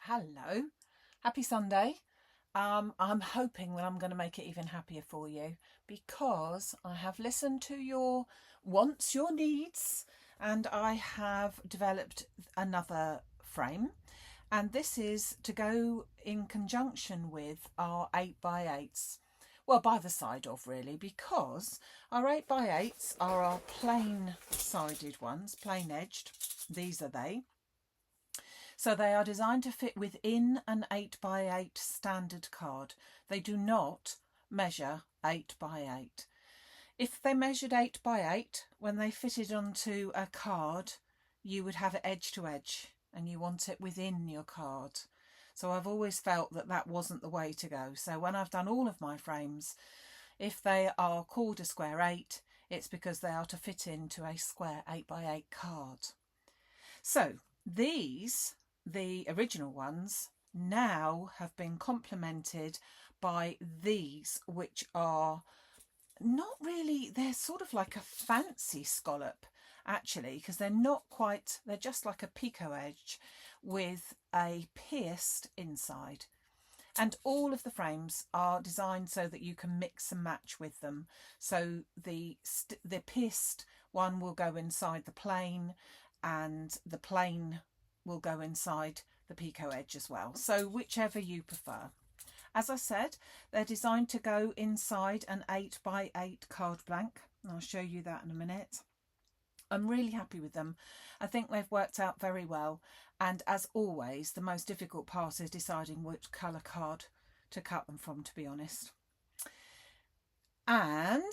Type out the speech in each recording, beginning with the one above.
Hello, happy Sunday. I'm hoping that I'm going to make it even happier for you because I have listened to your wants, your needs, and I have developed another frame. And this is to go in conjunction with our 8x8s. Well, by the side of really, because our 8x8s are our plain sided ones, plain edged. These are they. So they are designed to fit within an 8x8 standard card. They do not measure 8x8. If they measured 8x8, when they fitted onto a card, you would have it edge to edge and you want it within your card. So I've always felt that that wasn't the way to go. So when I've done all of my frames, if they are called a square 8, it's because they are to fit into a square 8x8 card. So these, the original ones, now have been complemented by these, which are not really, they're sort of like a fancy scallop actually, because they're not quite, they're just like a picot edge with a pierced inside. And all of the frames are designed so that you can mix and match with them. So the pierced one will go inside the plain, and the plain will go inside the picot edge as well. So whichever you prefer. As I said, they're designed to go inside an 8x8 card blank. And I'll show you that in a minute. I'm really happy with them. I think they've worked out very well. And as always, the most difficult part is deciding which colour card to cut them from, to be honest. And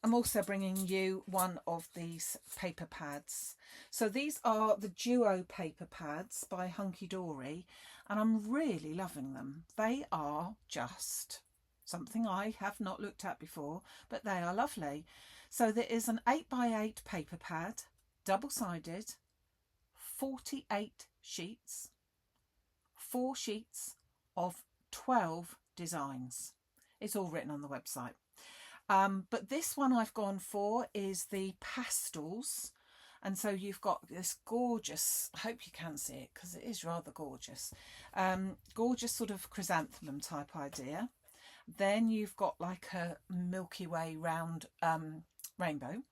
I'm also bringing you one of these paper pads. So these are the Duo paper pads by Hunky Dory, and I'm really loving them. They are just something I have not looked at before, but they are lovely. So there is an 8x8 paper pad, double-sided, 48 sheets, 4 sheets of 12 designs. It's all written on the website. But this one I've gone for is the pastels. And so you've got this gorgeous, I hope you can see it because it is rather gorgeous, gorgeous sort of chrysanthemum type idea. Then you've got like a Milky Way round rainbow.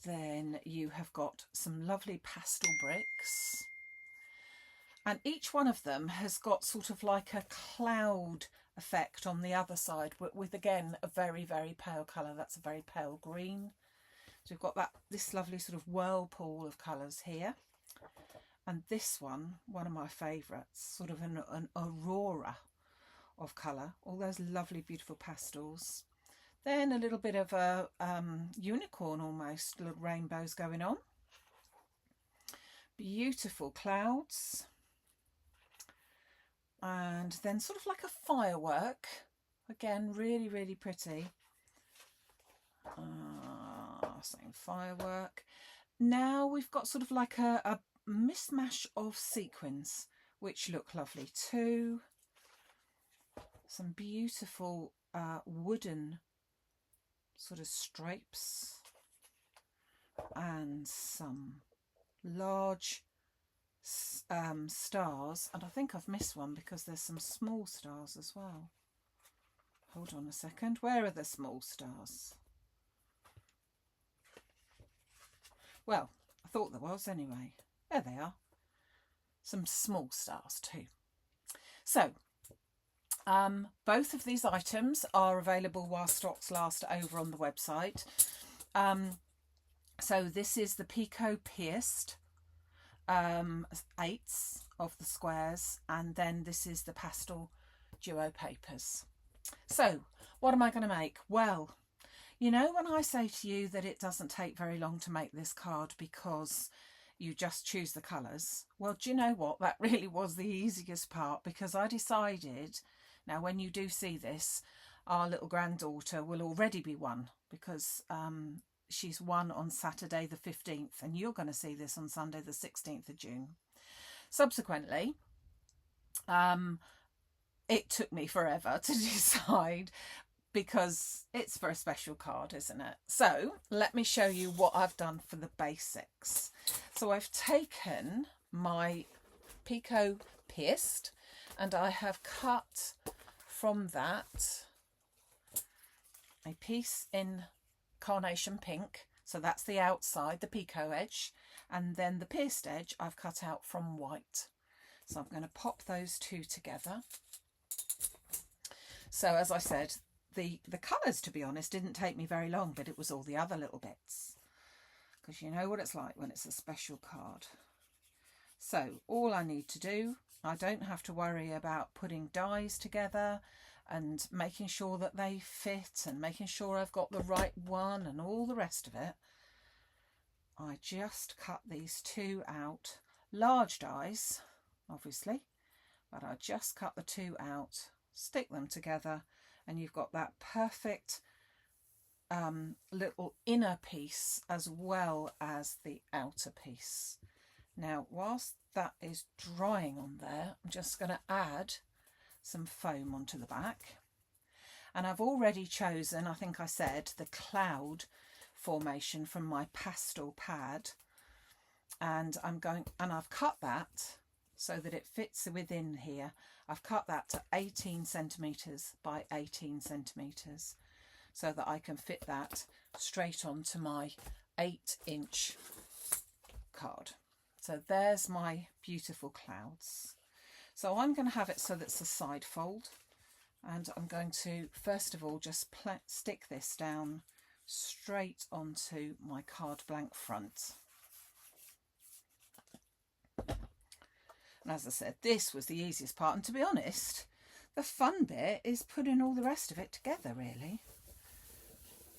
Then you have got some lovely pastel bricks. And each one of them has got sort of like a cloud effect on the other side with again a very, very pale colour. That's a very pale green. So we've got this lovely sort of whirlpool of colours here. And this one of my favourites, sort of an aurora of colour. All those lovely, beautiful pastels. Then a little bit of a unicorn almost, little rainbows going on. Beautiful clouds. And then sort of like a firework. Again, really, really pretty. Same firework. Now we've got sort of like a mishmash of sequins, which look lovely too. Some beautiful wooden sort of stripes and some large stars, and I think I've missed one because there's some small stars as well. Hold on a second, where are the small stars? Well, I thought there was anyway. There they are. Some small stars too. So both of these items are available while stocks last over on the website. So this is the Picot pierced 8s of the squares, and then this is the pastel duo papers. So what am I going to make? Well, you know, when I say to you that it doesn't take very long to make this card because you just choose the colours, well, do you know what? That really was the easiest part, because I decided, now when you do see this, our little granddaughter will already be 1, because she's 1 on Saturday the 15th, and you're going to see this on Sunday the 16th of June. Subsequently, it took me forever to decide, because it's for a special card, isn't it? So let me show you what I've done for the basics. So I've taken my Picot pierced, and I have cut from that a piece in carnation pink, so that's the outside, the Picot edge, and then the pierced edge I've cut out from white. So I'm going to pop those two together. So as I said, the colours, to be honest, didn't take me very long, but it was all the other little bits, because you know what it's like when it's a special card. So all I need to do, I don't have to worry about putting dies together and making sure that they fit and making sure I've got the right one and all the rest of it. I just cut these two out, large dies obviously, but I just cut the two out, stick them together, and you've got that perfect little inner piece as well as the outer piece. Now whilst that is drying on there, I'm just going to add some foam onto the back, and I've already chosen, I think I said, the cloud formation from my pastel pad, and I've cut that so that it fits within here. I've cut that to 18 centimetres by 18 centimetres so that I can fit that straight onto my 8-inch card. So there's my beautiful clouds. So I'm going to have it so that's a side fold, and I'm going to first of all just stick this down straight onto my card blank front. And as I said, this was the easiest part, and to be honest, the fun bit is putting all the rest of it together, really.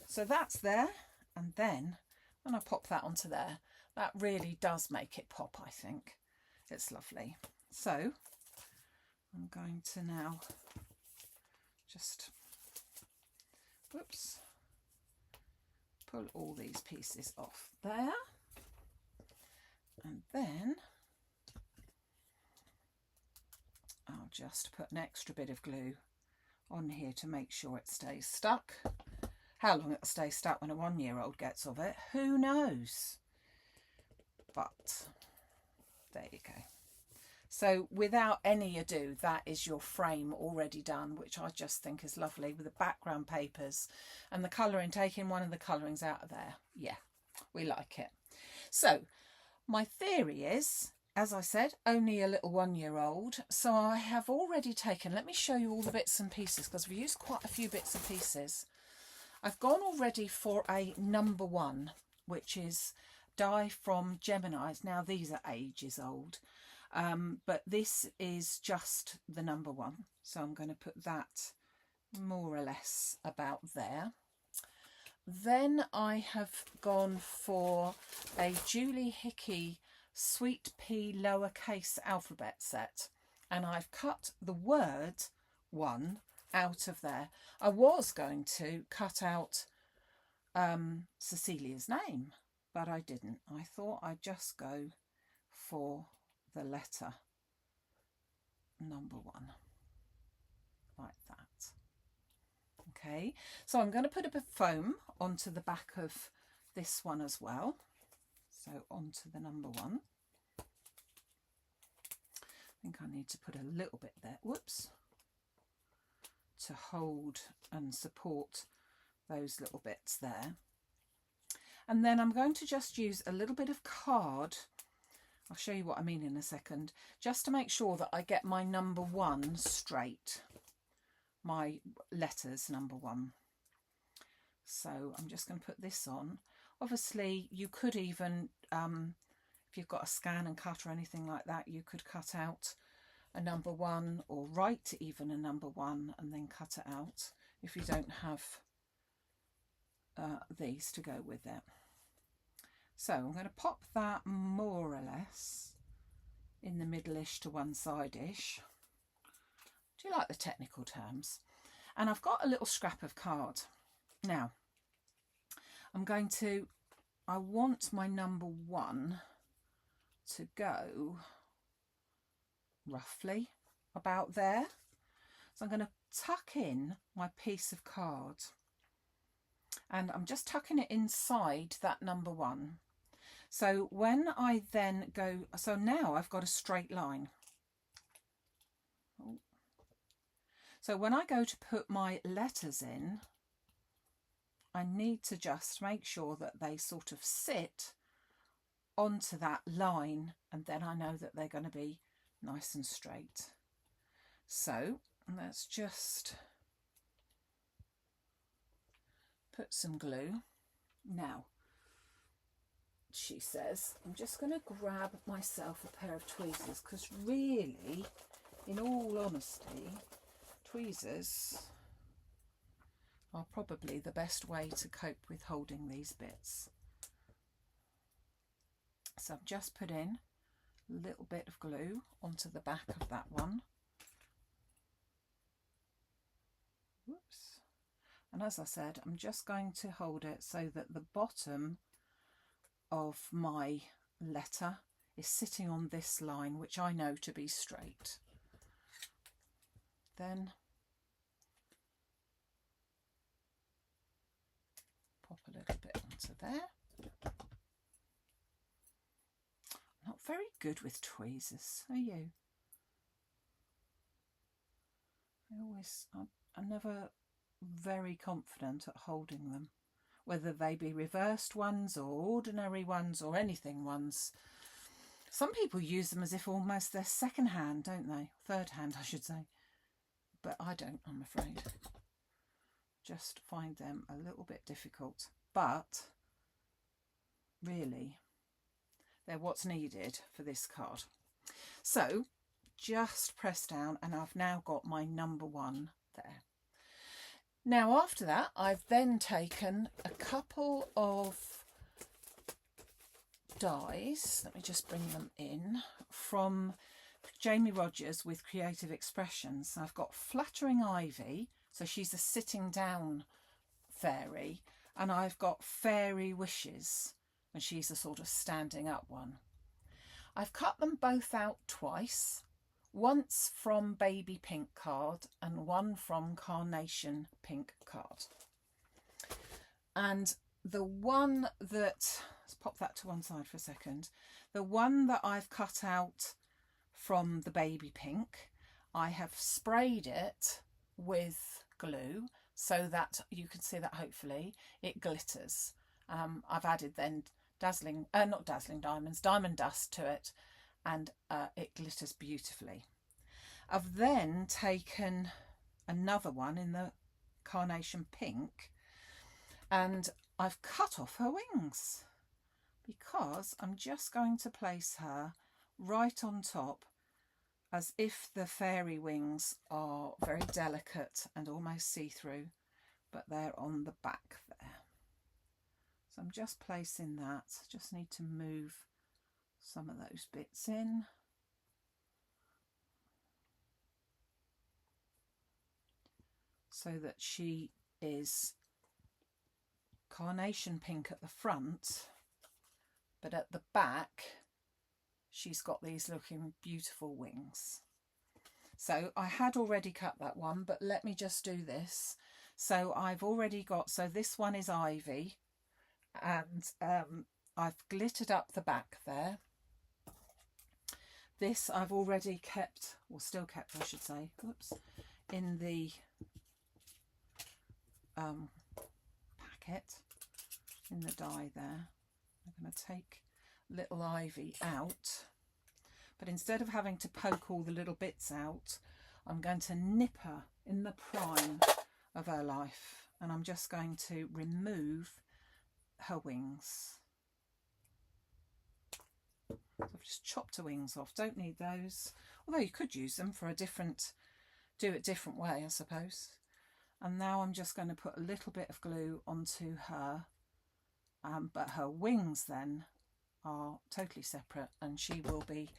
So that's there, and then when I pop that onto there, that really does make it pop, I think. It's lovely. So I'm going to now just, whoops, pull all these pieces off there, and then I'll just put an extra bit of glue on here to make sure it stays stuck. How long it'll stay stuck when a 1-year-old gets of it, who knows? But there you go. So without any ado, that is your frame already done, which I just think is lovely, with the background papers and the colouring, taking one of the colourings out of there. Yeah, we like it. So my theory is, as I said, only a little 1-year-old. So I have already taken, let me show you all the bits and pieces, because we've used quite a few bits and pieces. I've gone already for a number 1, which is die from Gemini's. Now these are ages old, but this is just the number 1. So I'm going to put that more or less about there. Then I have gone for a Julie Hickey Sweet Pea lowercase alphabet set, and I've cut the word 1 out of there. I was going to cut out Cecilia's name, but I didn't. I thought I'd just go for the letter number 1, like that. Okay, so I'm going to put a bit of foam onto the back of this one as well. So onto the number 1. I think I need to put a little bit there, whoops, to hold and support those little bits there. And then I'm going to just use a little bit of card, I'll show you what I mean in a second, just to make sure that I get my number 1 straight, my letters number 1. So I'm just going to put this on. Obviously you could even, if you've got a scan and cut or anything like that, you could cut out a number 1 or write even a number 1 and then cut it out if you don't have these to go with it. So I'm going to pop that more or less in the middle-ish to one side-ish. Do you like the technical terms? And I've got a little scrap of card. Now, I want my number 1 to go roughly about there. So I'm going to tuck in my piece of card, and I'm just tucking it inside that number 1. So when I then go, so now I've got a straight line. So when I go to put my letters in, I need to just make sure that they sort of sit onto that line, and then I know that they're going to be nice and straight. So let's just put some glue. Now, she says, I'm just going to grab myself a pair of tweezers, because really, in all honesty, tweezers are probably the best way to cope with holding these bits. So I've just put in a little bit of glue onto the back of that one. Whoops. And as I said, I'm just going to hold it so that the bottom of my letter is sitting on this line, which I know to be straight. Then pop a little bit onto there. I'm not very good with tweezers, are you? I'm never very confident at holding them, whether they be reversed ones or ordinary ones or anything ones. Some people use them as if almost they're second hand, don't they? Third hand, I should say. But I don't, I'm afraid. Just find them a little bit difficult. But really, they're what's needed for this card. So just press down, and I've now got my number 1 there. Now after that, I've then taken a couple of dies, let me just bring them in, from Jamie Rogers with Creative Expressions. I've got Flattering Ivy, so she's a sitting down fairy, and I've got Fairy Wishes, and she's a sort of standing up one. I've cut them both out twice, once from Baby Pink card and one from Carnation Pink card. And the one that, let's pop that to one side for a second, the one that I've cut out from the Baby Pink, I have sprayed it with glue so that you can see that hopefully it glitters. I've added then diamond dust to it, and it glitters beautifully. I've then taken another one in the Carnation Pink, and I've cut off her wings because I'm just going to place her right on top, as if the fairy wings are very delicate and almost see-through, but they're on the back there. So I'm just placing that. Just need to move some of those bits in. So that she is Carnation Pink at the front, but at the back she's got these looking beautiful wings. So I had already cut that one, but let me just do this. So I've already got, so this one is Ivy, and I've glittered up the back there. This I've already kept, or still kept I should say, oops, in the packet, in the die there. I'm going to take little Ivy out, but instead of having to poke all the little bits out, I'm going to nip her in the prime of her life, and I'm just going to remove her wings. So I've just chopped her wings off. Don't need those, although you could use them for a different, do it different way I suppose. And now I'm just going to put a little bit of glue onto her, but her wings then are totally separate, and she will be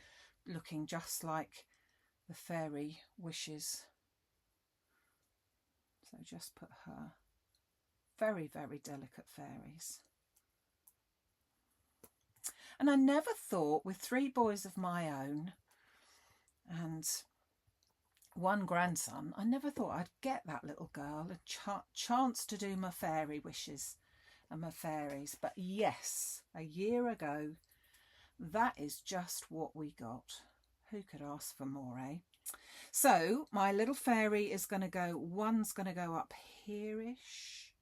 looking just like the Fairy Wishes. So just put her very, very delicate fairies. And I never thought, with 3 boys of my own and 1 grandson, I never thought I'd get that little girl a chance to do my fairy wishes and my fairies. But yes, a year ago, that is just what we got. Who could ask for more, eh? So my little fairy is going to go, one's going to go up here-ish,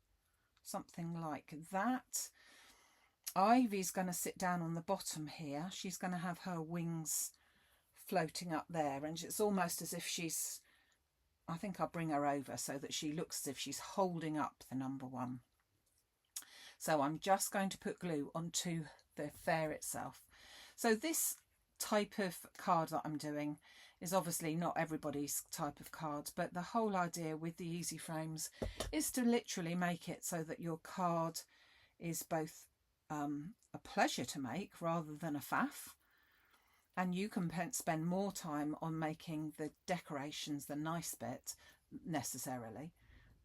something like that. Ivy's going to sit down on the bottom here. She's going to have her wings floating up there, and it's almost as if she's, I think I'll bring her over so that she looks as if she's holding up the number 1. So I'm just going to put glue onto the fair itself. So this type of card that I'm doing is obviously not everybody's type of card, but the whole idea with the EasyFrames is to literally make it so that your card is both a pleasure to make rather than a faff, and you can spend more time on making the decorations, the nice bit, necessarily,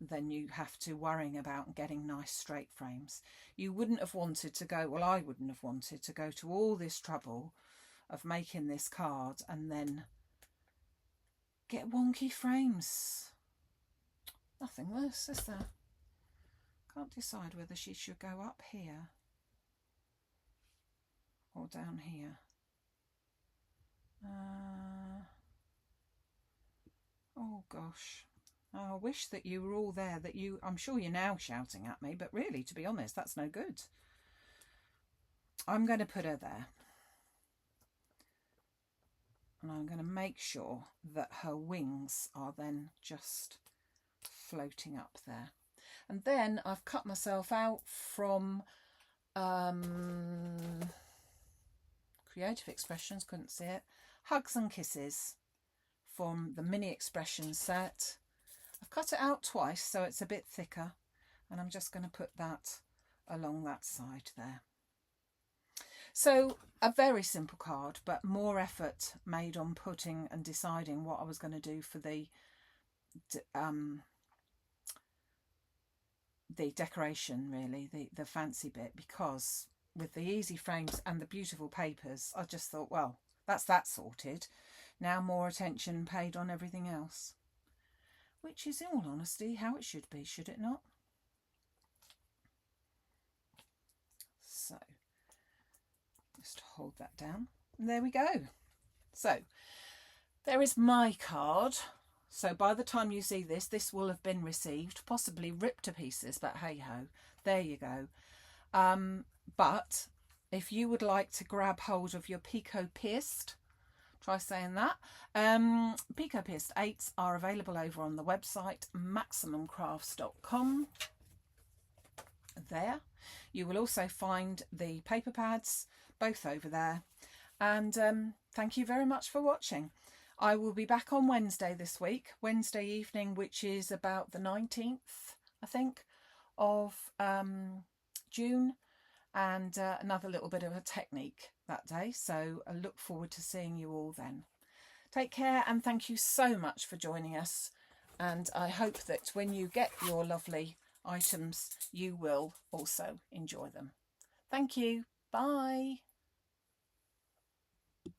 than you have to worrying about getting nice straight frames. You wouldn't have wanted to go, well, I wouldn't have wanted to go to all this trouble of making this card and then get wonky frames. Nothing worse, is there? Can't decide whether she should go up here or down here. Oh gosh. Oh, I wish that you were all there, that you, I'm sure you're now shouting at me, but really, to be honest, that's no good. I'm going to put her there. And I'm going to make sure that her wings are then just floating up there. And then I've cut myself out from Creative Expressions, couldn't see it, Hugs and Kisses from the mini expression set. I've cut it out twice so it's a bit thicker, and I'm just going to put that along that side there. So a very simple card, but more effort made on putting and deciding what I was going to do for the decoration, really, the fancy bit, because with the EasyFrames and the beautiful papers, I just thought, well, that's that sorted. Now more attention paid on everything else, which is, in all honesty, how it should be, should it not? So just hold that down, and there we go. So there is my card. So by the time you see this, this will have been received, possibly ripped to pieces, but hey ho, there you go. But if you would like to grab hold of your Picot pierced, try saying that, Picot pierced 8s are available over on the website maximumcrafts.com. There you will also find the paper pads, both over there. And thank you very much for watching. I will be back on Wednesday this week, Wednesday evening, which is about the 19th, I think, of June, and another little bit of a technique that day. So I look forward to seeing you all then. Take care, and thank you so much for joining us. And I hope that when you get your lovely items, you will also enjoy them. Thank you. Bye.